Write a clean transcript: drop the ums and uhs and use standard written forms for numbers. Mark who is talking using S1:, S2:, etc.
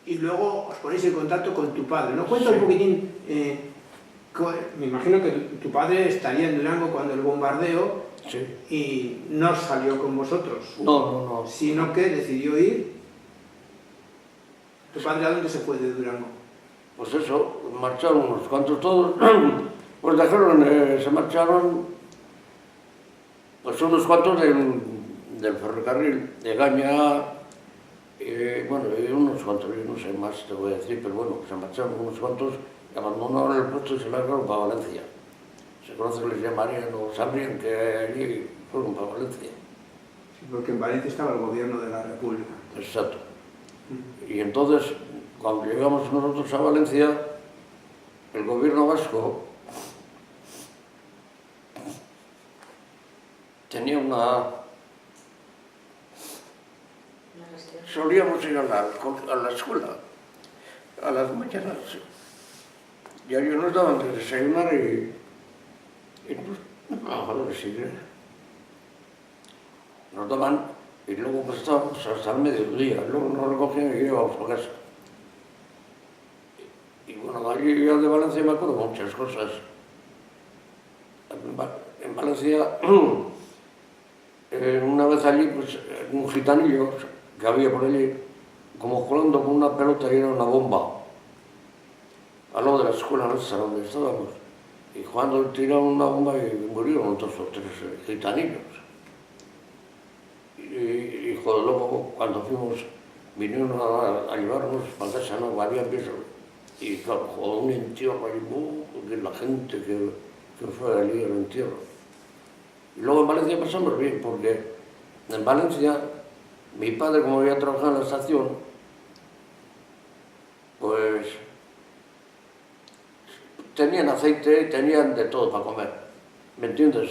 S1: y luego os ponéis en contacto con tu padre, ¿no? Cuenta un poquitín, me imagino que tu padre estaría en Durango cuando el bombardeo y no salió con vosotros.
S2: No.
S1: Sino que decidió ir. ¿Tu padre a dónde se fue de Durango?
S2: Pues eso, marcharon unos cuantos todos, pues dejaron, se marcharon, pues unos cuantos del ferrocarril, de Gaña, bueno, y unos cuantos, yo no sé más te voy a decir, pero bueno, se marcharon unos cuantos, abandonaron el puesto y se largaron para Valencia. Se conoce que les llamarían o sabrían que allí fueron para Valencia.
S1: Sí, porque en Valencia estaba el gobierno de la República.
S2: Exacto. Y entonces, cuando llegamos nosotros a Valencia, el gobierno vasco tenía una... Solíamos ir a la escuela, a las mañanas, y allí nos daban de desayunar y nos daban, y luego pues estábamos hasta el mediodía, luego nos recogían y íbamos a casa. Y bueno, allí yo de Valencia me acuerdo muchas cosas. En Valencia, una vez allí, pues un gitanillo que había por allí, como jugando con una pelota y era una bomba, al lado de la escuela nuestra donde estábamos. Y jugando tiraron una bomba y murieron 2 o 3 gitanillos. Y joder, luego cuando fuimos, vinieron a llevarnos para casa, no había piso. Y claro, joder, un entierro ahí, de la gente que fue allí al entierro. Y luego en Valencia pasamos bien, porque en Valencia, mi padre, como había trabajado en la estación, pues tenían aceite y tenían de todo para comer, ¿me entiendes?